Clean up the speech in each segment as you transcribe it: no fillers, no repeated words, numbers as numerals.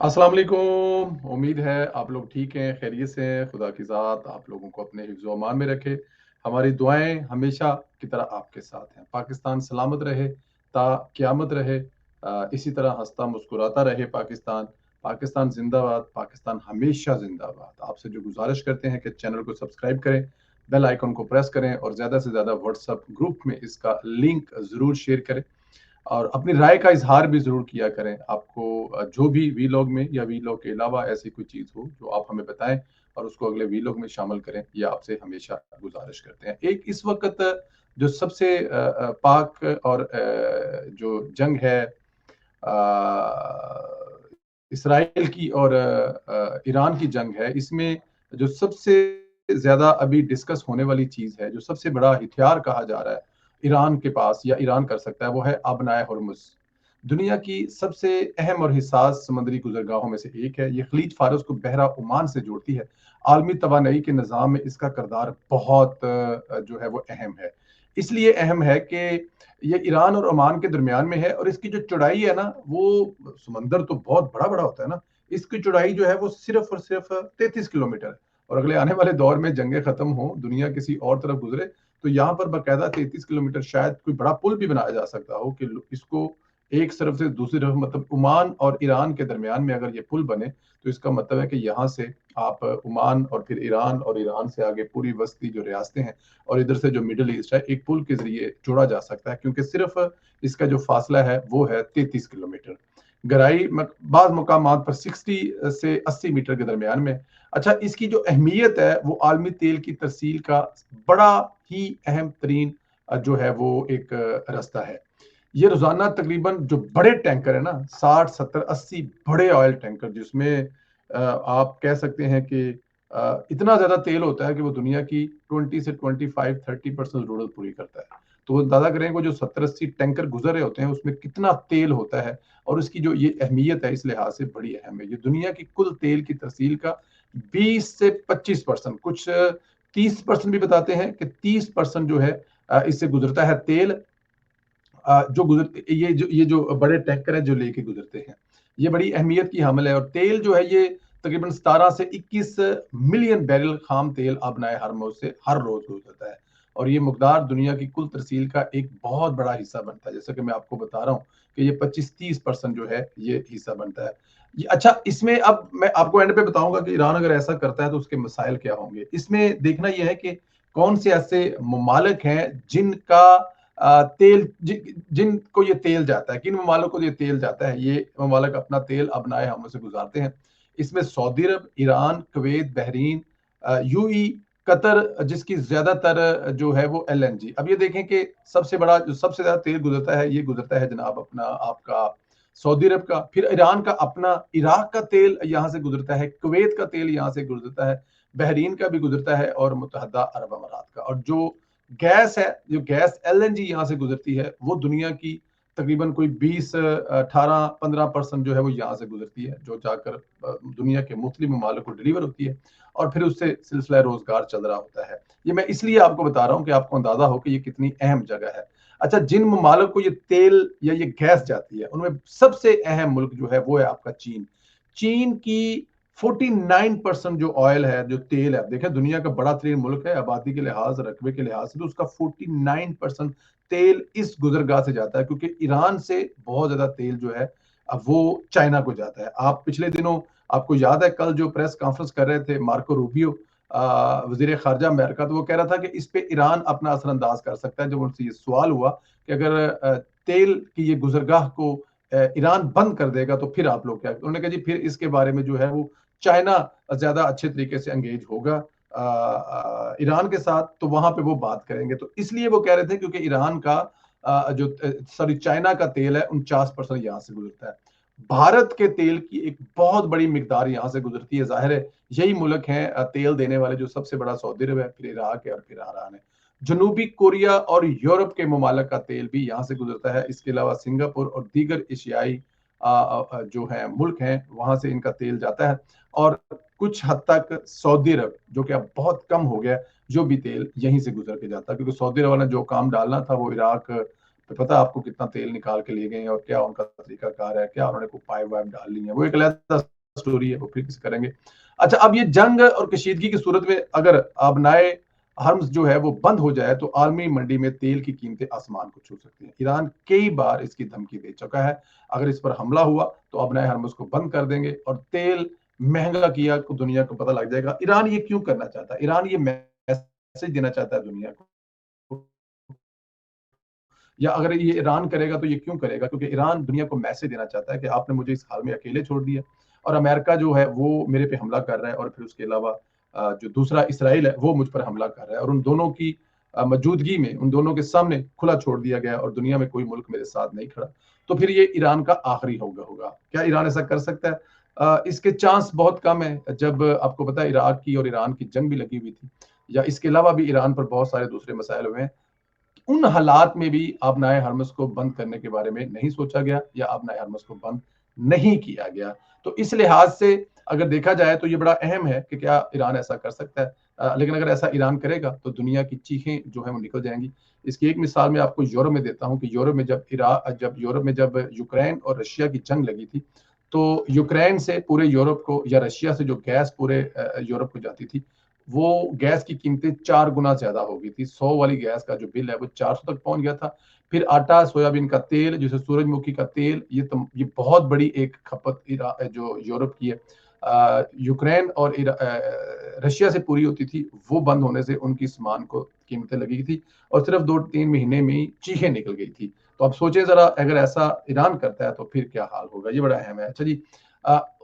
अस्सलाम वालेकुम। उम्मीद है आप लोग ठीक हैं, खैरियत से हैं। खुदा की ज़ात आप लोगों को अपने हिफ्ज़-ओ अमान में रखे। हमारी दुआएँ हमेशा की तरह आपके साथ हैं। पाकिस्तान सलामत रहे, ता क़यामत रहे। इसी तरह हँसता मुस्कुराता रहे पाकिस्तान। पाकिस्तान ज़िंदाबाद, पाकिस्तान हमेशा ज़िंदाबाद। आपसे जो गुज़ारिश करते हैं कि चैनल को सब्सक्राइब करें, बेल आइकन को प्रेस करें और ज़्यादा से ज़्यादा व्हाट्सएप ग्रुप में इसका लिंक ज़रूर शेयर करें। और अपनी राय का इज़हार भी ज़रूर किया करें। आपको जो भी वीलॉग में या वीलॉग के अलावा ऐसी कोई चीज़ हो, जो आप हमें बताएँ और उसको अगले वीलॉग में शामिल करें, ये आपसे हमेशा गुज़ारिश करते हैं। एक इस वक़्त जो सबसे पाक और जो जंग है इसराइल की और ईरान की जंग है, इसमें जो सबसे ज़्यादा अभी डिस्कस होने वाली चीज़ है, जो सबसे बड़ा हथियार कहा जा रहा है, ईरान के पास या ईरान कर सकता है, वो है आबनाए हुर्मुज़। दुनिया की सबसे अहम और हिसास समुद्री गुज़रगाहों में से एक है। ये ख़लीज फ़ारस को बहरा ओमान से जोड़ती है। आलमी तवानाई के निज़ाम में इसका किरदार बहुत जो है वो अहम है। इसलिए अहम है कि ये ईरान और ओमान के दरमियान में है और इसकी जो चौड़ाई है ना, वो समंदर तो बहुत बड़ा-बड़ा होता है ना, इसकी चौड़ाई जो है वो सिर्फ़ और सिर्फ़ 33 किलोमीटर है और अगले आने वाले दौर में जंगें ख़त्म हों, दुनिया किसी और तरफ गुज़रे, तो यहाँ पर बाकायदा 33 किलोमीटर शायद कोई बड़ा पुल भी बनाया जा सकता हो कि लो इसको एक तरफ से दूसरी तरफ मतलब ओमान और ईरान के दरमियान में अगर ये पुल बने, तो इसका मतलब है कि यहाँ से आप ओमान और फिर ईरान और ईरान से आगे पूरी वस्ती जो रियासतें हैं और इधर से जो मिडल ईस्ट है, एक पुल के ज़रिए जोड़ा जा सकता है क्योंकि सिर्फ़ इसका जो फ़ासला है, वो है 33 किलोमीटर। गहराई बाज़ मुकामात पर 60 से 80 मीटर के दरमियान में। अच्छा, इसकी जो अहमियत है, वो आलमी तेल की तरसील का बड़ा ही अहम तरीन जो है वो एक रास्ता है। ये रोज़ाना तकरीबन जो बड़े टैंकर है ना 60, 70, 80 बड़े ऑयल टैंकर जिसमें आप कह सकते हैं कि इतना ज़्यादा तेल होता है कि वो दुनिया की 20 से 25, 30% ज़रूरत पूरी करता है। तो वो अंदाज़ा करें वो जो 70-80 टैंकर गुज़र रहे होते हैं उसमें कितना तेल होता है और उसकी जो ये अहमियत है इस लिहाज से बड़ी अहम है। ये दुनिया की कुल तेल की तरसील का 20 से 25% कुछ 30% भी बताते हैं कि 30% जो है इससे गुज़रता है तेल जो गुजरते ये जो बड़े टैंकर हैं जो लेके गुजरते हैं, ये बड़ी अहमियत की हामिल है और तेल जो है ये तकरीबन 17 से 21 मिलियन बैरल खाम तेल आबनाए हरमुज़ से हर रोज गुजरता है और ये मकदार दुनिया की कुल तरसील का एक बहुत बड़ा हिस्सा बनता है। जैसा कि मैं आपको बता रहा हूँ कि ये 25-30% जो है ये हिस्सा बनता है। ये अच्छा, इसमें अब मैं आपको एंड पे बताऊंगा कि ईरान अगर ऐसा करता है तो उसके मसाइल क्या होंगे। इसमें देखना यह है कि कौन से ऐसे ममालिक हैं जिनका तेल जिनको ये तेल जाता है, किन ममालिक को ये तेल जाता है, ये ममालिक अपना तेल अपनाए हम से गुजारते हैं। इसमें Saudi Arab, Iran, Kuwait, Bahrain, UAE, Qatar जिसकी ज्यादातर जो है वो एलएनजी। अब ये देखें कि सबसे बड़ा जो सबसे ज्यादा तेल गुजरता है ये गुजरता है जनाब अपना आपका सऊदी अरब का, फिर ईरान का अपना, इराक का तेल यहाँ से गुजरता है, कुवैत का तेल यहाँ से गुजरता है, बहरीन का भी गुजरता है और मुत्तहदा अरब अमारात का। और जो गैस है, जो गैस एलएनजी यहाँ से गुजरती है वो दुनिया की तकरीबन कोई 20, 18, 15% जो है वो यहाँ से गुजरती है, जो जाकर दुनिया के मुख्तलिफ ममालिक को डिलीवर होती है और फिर उससे सिलसिला रोजगार चल रहा होता है। ये मैं इसलिए आपको बता रहा हूँ कि आपको अंदाजा हो कि ये कितनी अहम जगह है। अच्छा, जिन ममालिक को ये तेल या ये गैस जाती है उनमें सबसे अहम मुल्क जो है वो है आपका चीन। चीन की 49% जो ऑयल है, जो तेल है, देखें दुनिया का बड़ा तरीन मुल्क है आबादी के लिहाज, रकबे के लिहाज से, तो उसका 49% तेल इस गुजरगाह से जाता है क्योंकि ईरान से बहुत ज्यादा तेल जो है अब वो चाइना को जाता है। आप पिछले दिनों आपको याद है कल जो प्रेस कॉन्फ्रेंस कर रहे थे मार्को रूबियो वजीर खारजा अमेरिका, तो वो कह रहा था कि इस पे ईरान अपना असरअंदाज कर सकता है। जब उनसे ये सवाल हुआ कि अगर तेल की ये गुजरगाह को ईरान बंद कर देगा तो फिर आप लोग क्या, उन्होंने कहा जी फिर इसके बारे में जो है वो चाइना ज्यादा अच्छे तरीके से एंगेज होगा ईरान के साथ, तो वहां पे वो बात करेंगे। तो इसलिए वो कह रहे थे क्योंकि ईरान का जो सॉरी चाइना का तेल है 49% यहाँ से गुजरता है। भारत के तेल की एक बहुत बड़ी मिकदार यहाँ से गुजरती है। जाहिर है यही मुल्क हैं तेल देने वाले, जो सबसे बड़ा सऊदी अरब है, फिर इराक है और फिर ईरान है। जनूबी कोरिया और यूरोप के ममालिक का तेल भी यहाँ से गुजरता है। इसके अलावा सिंगापुर और दीगर एशियाई जो है मुल्क हैं वहां से इनका तेल जाता है और कुछ हद तक सऊदी अरब, जो कि अब बहुत कम हो गया, जो भी तेल यहीं से गुजर के जाता है क्योंकि सऊदी अरब ने जो काम डालना था वो इराक पता है आपको कितना तेल निकाल के ले गए हैं और क्या उनका तरीकाकार है, क्या उन्होंने कोई पाइप वाइप डाल ली है, वो एक अलग स्टोरी है, वो फिर किसी करेंगे। अच्छा, अब ये जंग और कशीदगी की सूरत में अगर आबनाए हर्म्स जो है वो बंद हो जाए तो आलमी मंडी में तेल की कीमतें आसमान को छू सकती हैं। ईरान कई बार इसकी धमकी दे चुका है, अगर इस पर हमला हुआ तो आबनाए हर्म्स को बंद कर देंगे और तेल महंगा किया को दुनिया को पता लग जाएगा। ईरान ये क्यों करना चाहता है? ईरान ये मैसेज देना चाहता है दुनिया को, या अगर ये ईरान करेगा तो ये क्यों करेगा? क्योंकि ईरान दुनिया को मैसेज देना चाहता है कि आपने मुझे इस हाल में अकेले छोड़ दिया और अमेरिका जो है वो मेरे पे हमला कर रहा है, और फिर उसके अलावा जो दूसरा इसराइल है वो मुझ पर हमला कर रहा है, और उन दोनों की मौजूदगी में उन दोनों के सामने खुला छोड़ दिया गया और दुनिया में कोई मुल्क मेरे साथ नहीं खड़ा, तो फिर ये ईरान का आखिरी होगा। क्या ईरान ऐसा कर सकता है? इसके चांस बहुत कम है। जब आपको पता है इराक की और ईरान की जंग भी लगी हुई थी, या इसके अलावा भी ईरान पर बहुत सारे दूसरे मसाइल हुए हैं, उन हालात में भी आबनाए हरमस को बंद करने के बारे में नहीं सोचा गया या आबनाए हरमस को बंद नहीं किया गया। तो इस लिहाज से अगर देखा जाए तो ये बड़ा अहम है कि क्या ईरान ऐसा कर सकता है। लेकिन अगर ऐसा ईरान करेगा तो दुनिया की चीखें जो है वो निकल जाएंगी। इसकी एक मिसाल मैं आपको यूरोप में देता हूं कि यूरोप में जब यूक्रेन और रशिया की जंग लगी थी, तो यूक्रेन से पूरे यूरोप को, या रशिया से जो गैस पूरे यूरोप को जाती थी, वो गैस की कीमतें 4 गुना ज्यादा हो गई थी। 100 वाली गैस का जो बिल है वो 400 तक पहुंच गया था। फिर आटा, सोयाबीन का तेल, जैसे सूरजमुखी का तेल, ये बहुत बड़ी एक खपत जो यूरोप की है, यूक्रेन और रशिया से पूरी होती थी, वो बंद होने से उनकी सामान को कीमतें लगी थी और सिर्फ 2-3 महीने में ही चीखें निकल गई थी। तो अब सोचें जरा, अगर ऐसा ईरान करता है तो फिर क्या हाल होगा। ये बड़ा अहम है। अच्छा जी,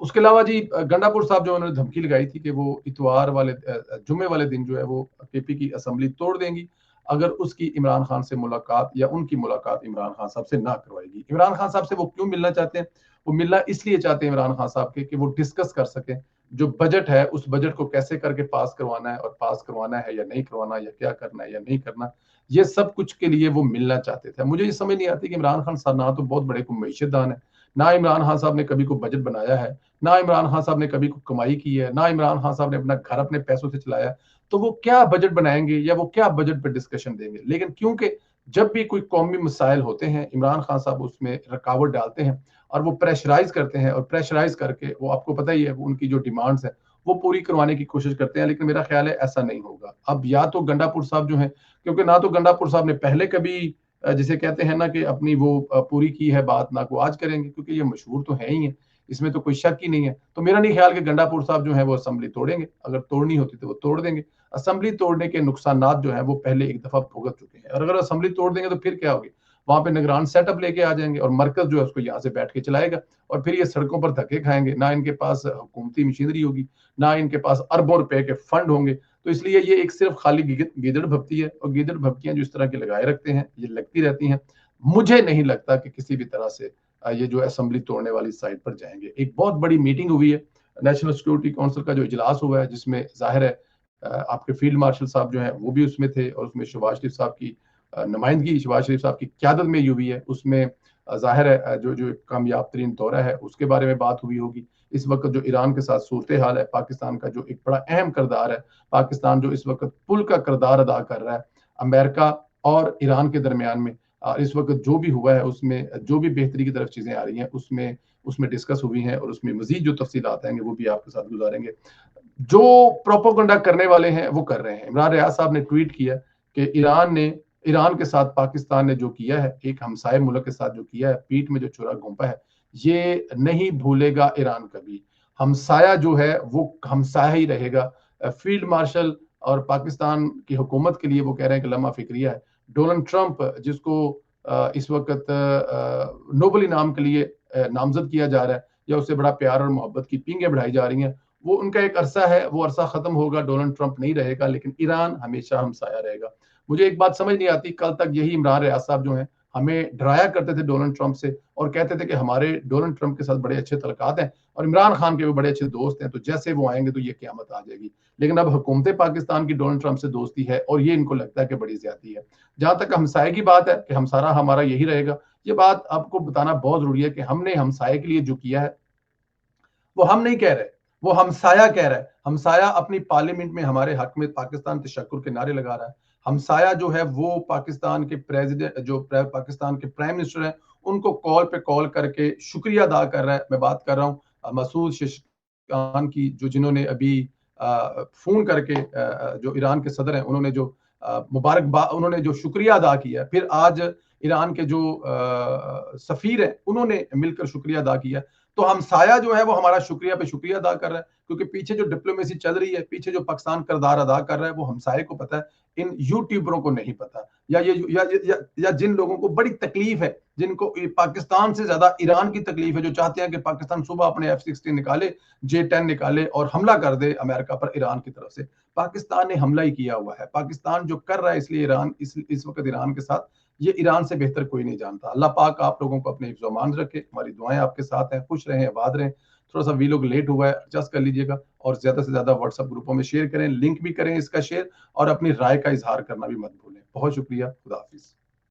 उसके अलावा जी, गंडापुर साहब जो उन्होंने धमकी लगाई थी कि वो इतवार वाले जुम्मे वाले दिन जो है वो केपी की असेंबली तोड़ देंगी अगर उसकी इमरान खान से मुलाकात या उनकी मुलाकात इमरान खान साहब से ना करवाएगी। इमरान खान साहब से वो क्यों मिलना चाहते हैं? वो मिलना इसलिए चाहते हैं इमरान खान साहब के कि वो डिस्कस कर सकें जो बजट है, उस बजट को कैसे करके पास करवाना है, और पास करवाना है या नहीं करवाना, या क्या करना है या नहीं करना, ये सब कुछ के लिए वो मिलना चाहते थे। मुझे ये समझ नहीं आती कि इमरान खान साहब ना तो बहुत बड़े को मैशतदान है, ना इमरान खान साहब ने कभी को बजट बनाया है, ना इमरान खान साहब ने कभी को कमाई की है, ना इमरान खान साहब ने अपना घर अपने पैसों से चलाया। तो वो क्या बजट बनाएंगे या वो क्या बजट पर डिस्कशन देंगे? लेकिन क्योंकि जब भी कोई कौमी मसाइल होते हैं, इमरान खान साहब उसमें रुकावट डालते हैं और वो प्रेशराइज करते हैं, और प्रेशराइज करके वो, आपको पता ही है, उनकी जो डिमांड्स है वो पूरी करवाने की कोशिश करते हैं। लेकिन मेरा ख्याल है ऐसा नहीं होगा। अब या तो गंडापुर साहब जो है, क्योंकि ना तो गंडापुर साहब ने पहले कभी जिसे कहते हैं ना कि अपनी वो पूरी की है बात, ना को आज करेंगे, क्योंकि ये मशहूर तो है ही है, इसमें तो कोई शक ही नहीं है। तो मेरा नहीं ख्याल कि गंडापुर साहब जो है वो असेंबली तोड़ेंगे। अगर तोड़नी होती तो वो तोड़ देंगे। असेंबली तोड़ने के नुकसानात जो है वो पहले एक दफा भुगत चुके हैं, और अगर असेंबली तोड़ देंगे तो फिर क्या होगी? वहां पे निगरान सेटअप लेके आ जाएंगे और मरकज जो है उसको यहाँ से बैठ के चलाएगा, और फिर ये सड़कों पर धक्के खाएंगे। ना इनके पास हुकूमती मशीनरी होगी, ना इनके पास अरबों रुपए के फंड होंगे। तो इसलिए ये एक सिर्फ खाली गीदड़ भपकी है, और गीदड़ भपकियां जो इस तरह की लगाए रखते हैं ये लगती रहती हैं। मुझे नहीं लगता कि किसी भी तरह से ये जो असेंबली तोड़ने वाली साइड पर जाएंगे। एक बहुत बड़ी मीटिंग हुई है, नेशनल सिक्योरिटी काउंसिल का जो इजलास हुआ है, जिसमें जाहिर है आपके फील्ड मार्शल साहब जो हैं वो भी उसमें थे, और उसमें शहबाज शरीफ साहब की नुमाइंदगी, शहबाज शरीफ साहब की क्यादत में हुई है। उसमें जाहिर है जो जो कामयाब तरीन दौरा है उसके बारे में बात हुई होगी। इस वक्त जो ईरान के साथ सूरत हाल है, पाकिस्तान का जो एक बड़ा अहम किरदार है, पाकिस्तान जो इस वक्त पुल का किरदार अदा कर रहा है अमेरिका और ईरान के दरमियान में, इस वक्त जो भी हुआ है उसमें जो भी बेहतरी की तरफ चीजें आ रही हैं उसमें उसमें डिस्कस हुई हैं, और उसमें मजीद जो तफसीलात आएंगे वो भी आपके साथ गुजारेंगे। जो प्रोपोगंडा करने वाले हैं वो कर रहे हैं। इमरान रियाज साहब ने ट्वीट किया कि ईरान के साथ पाकिस्तान ने जो किया है, एक हमसाये मुल्क के साथ जो किया है, पीठ में जो छुरा घोंपा है, ये नहीं भूलेगा ईरान कभी। हमसाया जो है वो हमसाया ही रहेगा। फील्ड मार्शल और पाकिस्तान की हुकूमत के लिए वो कह रहे हैं कि लम्हा फिक्रिया है। डोनाल्ड ट्रंप, जिसको इस वक्त नोबल इनाम के लिए नामजद किया जा रहा है, या उससे बड़ा प्यार और मोहब्बत की पींगे बढ़ाई जा रही हैं, वो उनका एक अरसा है, वो अरसा खत्म होगा, डोनाल्ड ट्रंप नहीं रहेगा, लेकिन ईरान हमेशा हमसाया रहेगा। मुझे एक बात समझ नहीं आती, कल तक यही इमरान रियाज साहब जो हैं हमें डराया करते थे डोनाल्ड ट्रंप से, और कहते थे कि हमारे डोनाल्ड ट्रंप के साथ बड़े अच्छे तल्लुकात हैं और इमरान खान के भी बड़े अच्छे दोस्त हैं, तो जैसे वो आएंगे तो ये क़यामत आ जाएगी। लेकिन अब हुकूमत पाकिस्तान की डोनाल्ड ट्रंप से दोस्ती है, और ये इनको लगता है कि बड़ी ज्यादती है। जहां तक हमसाये की बात है कि हमसारा हमारा यही रहेगा, ये बात आपको बताना बहुत जरूरी है कि हमने हमसाये के लिए जो किया है वो हम नहीं कह रहे, वो हमसाया कह रहा है। हमसाया अपनी पार्लियामेंट में हमारे हक में पाकिस्तान तशक्कुर के नारे लगा रहा है, हमसाया जो है वो पाकिस्तान के प्रेसिडेंट, जो पाकिस्तान के प्राइम मिनिस्टर हैं, उनको कॉल पे कॉल करके शुक्रिया अदा कर रहा है। मैं बात कर रहा हूँ मसूद शिशकान की, जो जिन्होंने अभी फोन करके जो ईरान के सदर हैं उन्होंने जो मुबारकबाद, उन्होंने जो शुक्रिया अदा किया। फिर आज ईरान के जो सफीर हैं उन्होंने मिलकर शुक्रिया अदा किया। तो हमसाया जो है वो हमारा शुक्रिया पे शुक्रिया अदा कर रहा है, क्योंकि पीछे जो डिप्लोमेसी चल रही है, पीछे जो पाकिस्तान किरदार अदा कर रहा है, वो हमसाये को पता है, इन यूट्यूबरों को नहीं पता। या जिन लोगों को बड़ी तकलीफ है, जिनको पाकिस्तान से ज्यादा ईरान की तकलीफ है, जो चाहते हैं कि पाकिस्तान सुबह अपने F-16 निकाले, J-10 निकाले और हमला कर दे अमेरिका पर ईरान की तरफ से। पाकिस्तान ने हमला ही किया हुआ है। पाकिस्तान जो कर रहा है, इसलिए ईरान इस वक्त ईरान के साथ, ये ईरान से बेहतर कोई नहीं जानता। अल्लाह पाक आप लोगों को अपने हिफ्ज़ अमान रखे। हमारी दुआएं आपके साथ हैं। खुश रहें, आबाद रहें। थोड़ा सा वी लोग लेट हुआ है, एडजस्ट कर लीजिएगा, और ज्यादा से ज्यादा व्हाट्सएप ग्रुपों में शेयर करें, लिंक भी करें इसका शेयर, और अपनी राय का इजहार करना भी मत भूलें। बहुत शुक्रिया। खुदा हाफिज।